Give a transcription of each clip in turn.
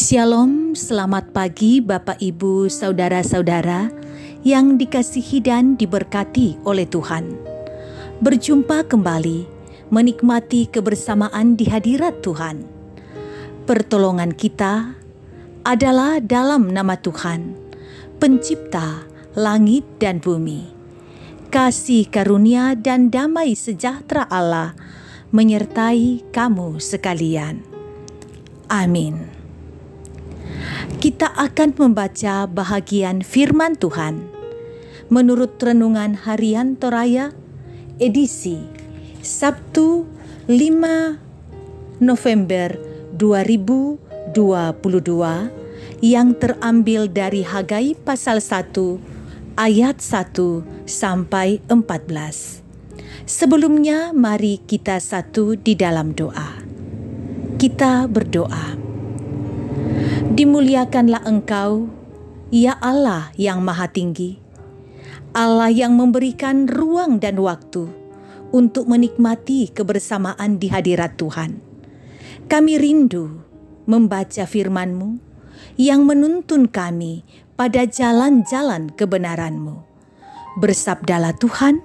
Shalom, selamat pagi Bapak Ibu Saudara-saudara yang dikasihi dan diberkati oleh Tuhan. Berjumpa kembali, menikmati kebersamaan di hadirat Tuhan. Pertolongan kita adalah dalam nama Tuhan, Pencipta langit dan bumi. Kasih karunia dan damai sejahtera Allah menyertai kamu sekalian. Amin. Kita akan membaca bahagian firman Tuhan menurut Renungan Harian Toraya edisi Sabtu 5 November 2022 yang terambil dari Hagai pasal 1 ayat 1 sampai 14. Sebelumnya mari kita satu di dalam doa. Kita berdoa. Dimuliakanlah Engkau, ya Allah yang Maha Tinggi, Allah yang memberikan ruang dan waktu untuk menikmati kebersamaan di hadirat Tuhan. Kami rindu membaca firman-Mu yang menuntun kami pada jalan-jalan kebenaran-Mu. Bersabdalah Tuhan,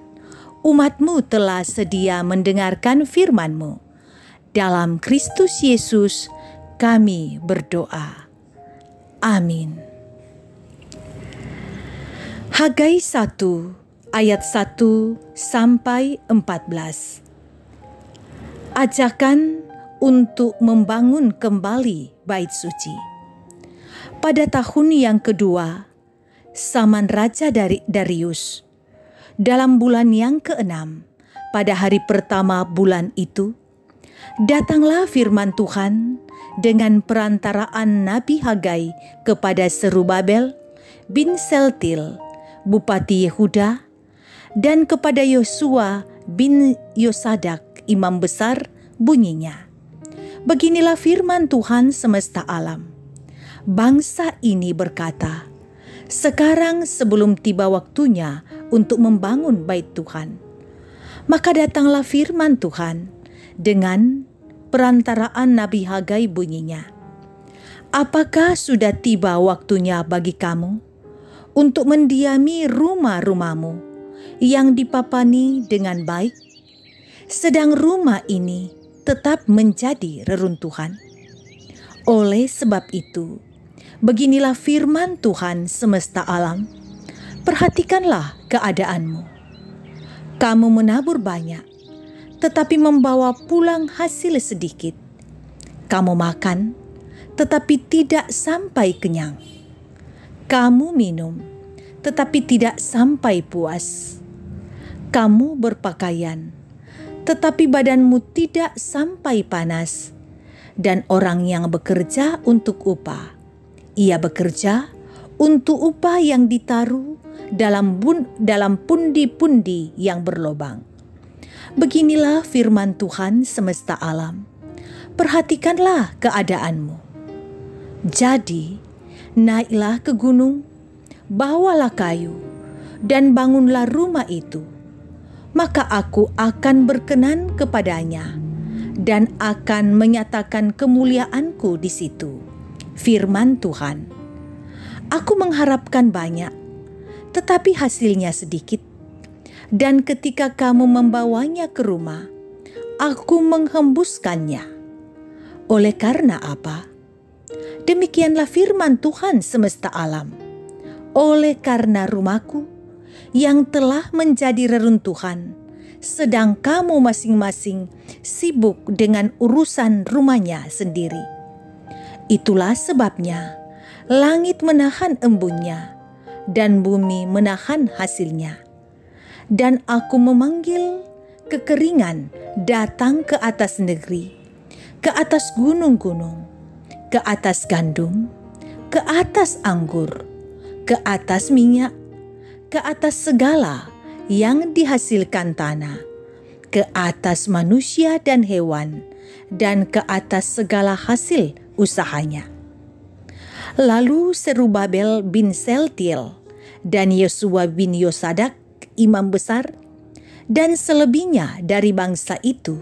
umat-Mu telah sedia mendengarkan firman-Mu. Dalam Kristus Yesus kami berdoa. Amin. Hagai 1 ayat 1 sampai 14. Ajakan untuk membangun kembali bait suci. Pada tahun yang kedua, zaman Raja Darius, dalam bulan yang ke-6, pada hari pertama bulan itu, datanglah firman Tuhan dengan perantaraan Nabi Hagai kepada Serubabel bin Seltil, Bupati Yehuda, dan kepada Yosua bin Yosadak, Imam Besar, bunyinya. Beginilah firman Tuhan semesta alam. Bangsa ini berkata, sekarang sebelum tiba waktunya untuk membangun bait Tuhan. Maka datanglah firman Tuhan dengan perantaraan Nabi Hagai bunyinya. Apakah sudah tiba waktunya bagi kamu untuk mendiami rumah-rumahmu yang dipapani dengan baik, sedang rumah ini tetap menjadi reruntuhan? Oleh sebab itu, beginilah firman Tuhan semesta alam. Perhatikanlah keadaanmu. Kamu menabur banyak, tetapi membawa pulang hasil sedikit. Kamu makan, tetapi tidak sampai kenyang. Kamu minum, tetapi tidak sampai puas. Kamu berpakaian, tetapi badanmu tidak sampai panas. Dan orang yang bekerja untuk upah, ia bekerja untuk upah yang ditaruh dalam pundi-pundi yang berlobang. Beginilah firman Tuhan semesta alam. Perhatikanlah keadaanmu. Jadi, naiklah ke gunung, bawalah kayu, dan bangunlah rumah itu. Maka aku akan berkenan kepadanya, dan akan menyatakan kemuliaanku di situ. Firman Tuhan. Aku mengharapkan banyak, tetapi hasilnya sedikit. Dan ketika kamu membawanya ke rumah, aku menghembuskannya. Oleh karena apa? Demikianlah firman Tuhan semesta alam. Oleh karena rumahku yang telah menjadi reruntuhan, sedang kamu masing-masing sibuk dengan urusan rumahnya sendiri. Itulah sebabnya langit menahan embunnya dan bumi menahan hasilnya. Dan aku memanggil kekeringan datang ke atas negeri, ke atas gunung-gunung, ke atas gandum, ke atas anggur, ke atas minyak, ke atas segala yang dihasilkan tanah, ke atas manusia dan hewan, dan ke atas segala hasil usahanya. Lalu Serubabel bin Seltil dan Yosua bin Yosadak, imam besar, dan selebihnya dari bangsa itu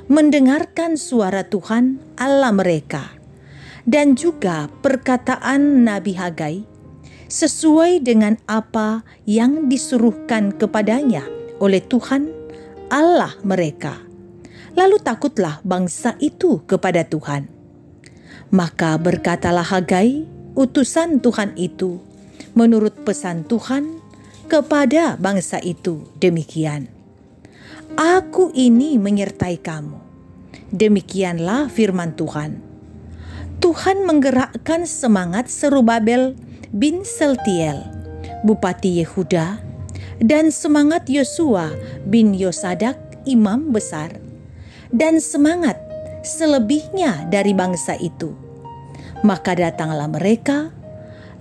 mendengarkan suara Tuhan Allah mereka dan juga perkataan Nabi Hagai sesuai dengan apa yang disuruhkan kepadanya oleh Tuhan Allah mereka. Lalu takutlah bangsa itu kepada Tuhan. Maka berkatalah Hagai, utusan Tuhan itu, menurut pesan Tuhan kepada bangsa itu demikian. Aku ini menyertai kamu. Demikianlah firman Tuhan. Tuhan menggerakkan semangat Serubabel bin Seltiel, Bupati Yehuda, dan semangat Yosua bin Yosadak, imam besar, dan semangat selebihnya dari bangsa itu. Maka datanglah mereka,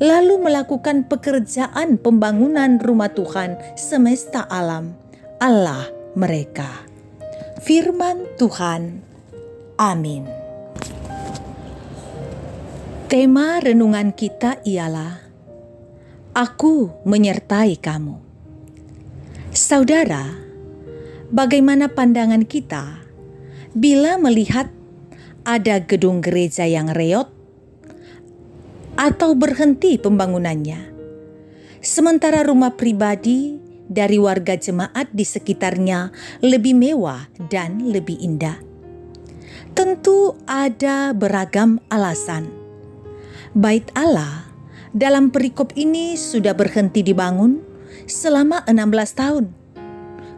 lalu melakukan pekerjaan pembangunan rumah Tuhan semesta alam, Allah mereka. Firman Tuhan. Amin. Tema renungan kita ialah Aku menyertai kamu. Saudara, bagaimana pandangan kita bila melihat ada gedung gereja yang reot atau berhenti pembangunannya, sementara rumah pribadi dari warga jemaat di sekitarnya lebih mewah dan lebih indah? Tentu ada beragam alasan. Bait Allah dalam perikop ini sudah berhenti dibangun selama 16 tahun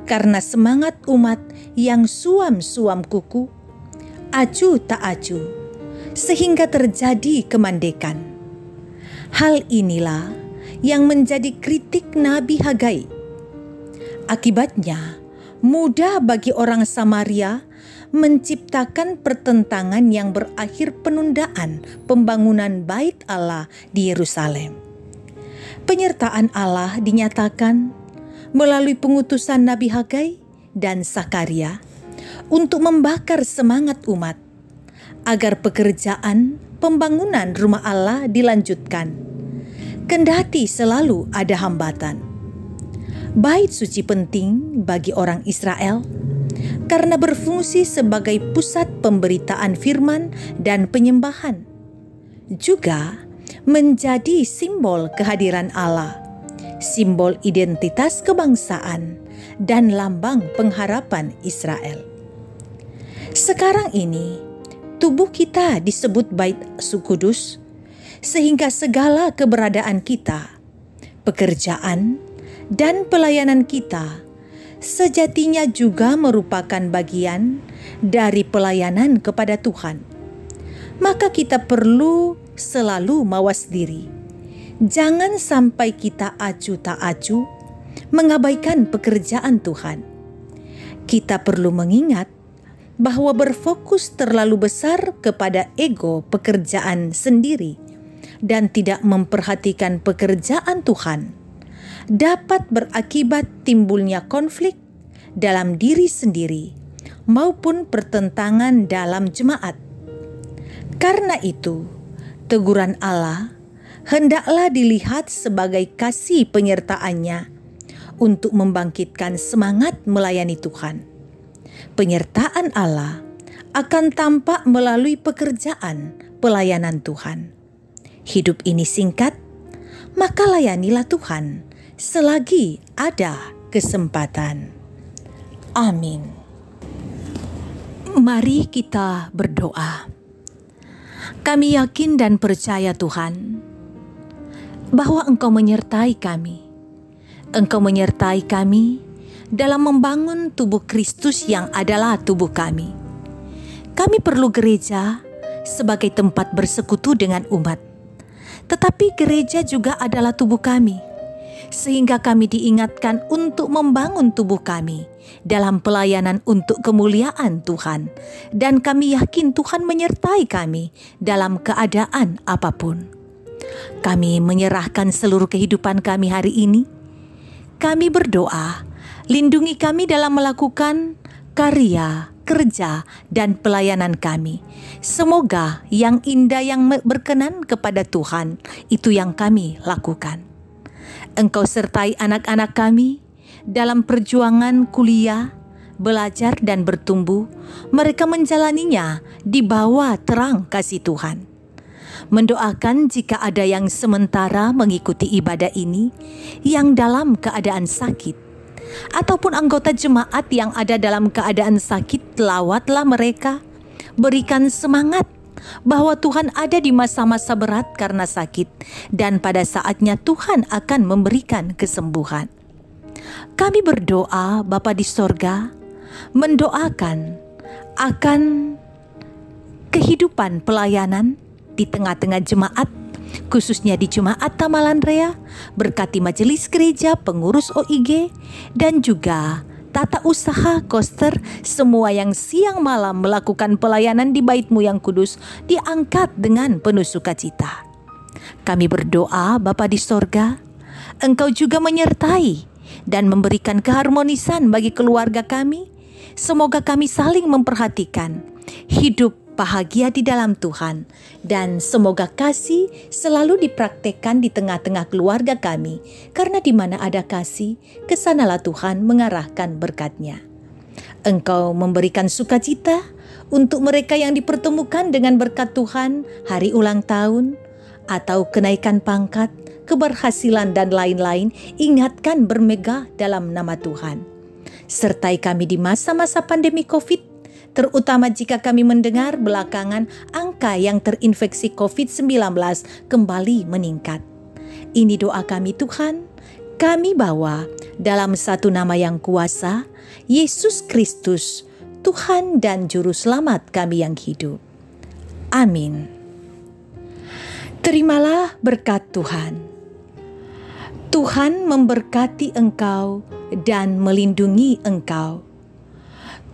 karena semangat umat yang suam-suam kuku, acu tak acu, sehingga terjadi kemandekan. Hal inilah yang menjadi kritik Nabi Hagai. Akibatnya, mudah bagi orang Samaria menciptakan pertentangan yang berakhir penundaan pembangunan Bait Allah di Yerusalem. Penyertaan Allah dinyatakan melalui pengutusan Nabi Hagai dan Sakaria untuk membakar semangat umat agar pekerjaan pembangunan rumah Allah dilanjutkan, kendati selalu ada hambatan. Bait suci penting bagi orang Israel karena berfungsi sebagai pusat pemberitaan firman dan penyembahan. Juga menjadi simbol kehadiran Allah, simbol identitas kebangsaan, dan lambang pengharapan Israel. Sekarang ini, tubuh kita disebut Bait Kudus, sehingga segala keberadaan kita, pekerjaan, dan pelayanan kita sejatinya juga merupakan bagian dari pelayanan kepada Tuhan. Maka kita perlu selalu mawas diri. Jangan sampai kita acu tak acu mengabaikan pekerjaan Tuhan. Kita perlu mengingat bahwa berfokus terlalu besar kepada ego pekerjaan sendiri dan tidak memperhatikan pekerjaan Tuhan dapat berakibat timbulnya konflik dalam diri sendiri maupun pertentangan dalam jemaat. Karena itu, teguran Allah hendaklah dilihat sebagai kasih penyertaannya untuk membangkitkan semangat melayani Tuhan. Penyertaan Allah akan tampak melalui pekerjaan pelayanan Tuhan. Hidup ini singkat, maka layanilah Tuhan selagi ada kesempatan. Amin. Mari kita berdoa. Kami yakin dan percaya Tuhan bahwa Engkau menyertai kami. Engkau menyertai kami dalam membangun tubuh Kristus yang adalah tubuh kami. Kami perlu gereja sebagai tempat bersekutu dengan umat. Tetapi gereja juga adalah tubuh kami, sehingga kami diingatkan untuk membangun tubuh kami dalam pelayanan untuk kemuliaan Tuhan. Dan kami yakin Tuhan menyertai kami dalam keadaan apapun. Kami menyerahkan seluruh kehidupan kami hari ini. Kami berdoa, lindungi kami dalam melakukan karya, kerja, dan pelayanan kami. Semoga yang indah yang berkenan kepada Tuhan itu yang kami lakukan. Engkau sertai anak-anak kami dalam perjuangan kuliah, belajar, dan bertumbuh. Mereka menjalaninya di bawah terang kasih Tuhan. mendoakan jika ada yang sementara mengikuti ibadah ini yang dalam keadaan sakit, ataupun anggota jemaat yang ada dalam keadaan sakit, lawatlah mereka, berikan semangat bahwa Tuhan ada di masa-masa berat karena sakit, dan pada saatnya Tuhan akan memberikan kesembuhan. Kami berdoa Bapa di sorga, mendoakan akan kehidupan pelayanan di tengah-tengah jemaat, khususnya di Jemaat Tamalan Rea, berkati majelis gereja, pengurus OIG, dan juga tata usaha Koster, semua yang siang malam melakukan pelayanan di Bait-Mu yang kudus, diangkat dengan penuh sukacita. Kami berdoa Bapa di sorga, Engkau juga menyertai dan memberikan keharmonisan bagi keluarga kami. Semoga kami saling memperhatikan, hidup bahagia di dalam Tuhan, dan semoga kasih selalu dipraktekkan di tengah-tengah keluarga kami, karena di mana ada kasih, kesanalah Tuhan mengarahkan berkat-Nya. Engkau memberikan sukacita untuk mereka yang dipertemukan dengan berkat Tuhan, hari ulang tahun, atau kenaikan pangkat, keberhasilan dan lain-lain. Ingatkan bermegah dalam nama Tuhan. Sertai kami di masa-masa pandemi COVID, terutama jika kami mendengar belakangan angka yang terinfeksi COVID-19 kembali meningkat. Ini doa kami Tuhan, kami bawa dalam satu nama yang kuasa, Yesus Kristus, Tuhan dan Juru Selamat kami yang hidup. Amin. Terimalah berkat Tuhan. Tuhan memberkati engkau dan melindungi engkau.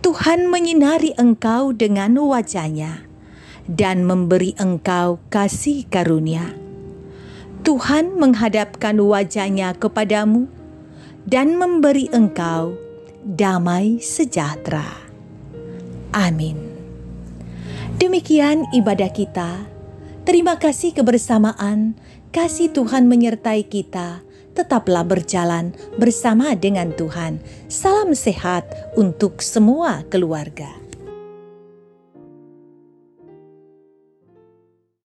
Tuhan menyinari engkau dengan wajah-Nya dan memberi engkau kasih karunia. Tuhan menghadapkan wajah-Nya kepadamu dan memberi engkau damai sejahtera. Amin. Demikian ibadah kita. Terima kasih kebersamaan. Kasih Tuhan menyertai kita. Tetaplah berjalan bersama dengan Tuhan. Salam sehat untuk semua keluarga.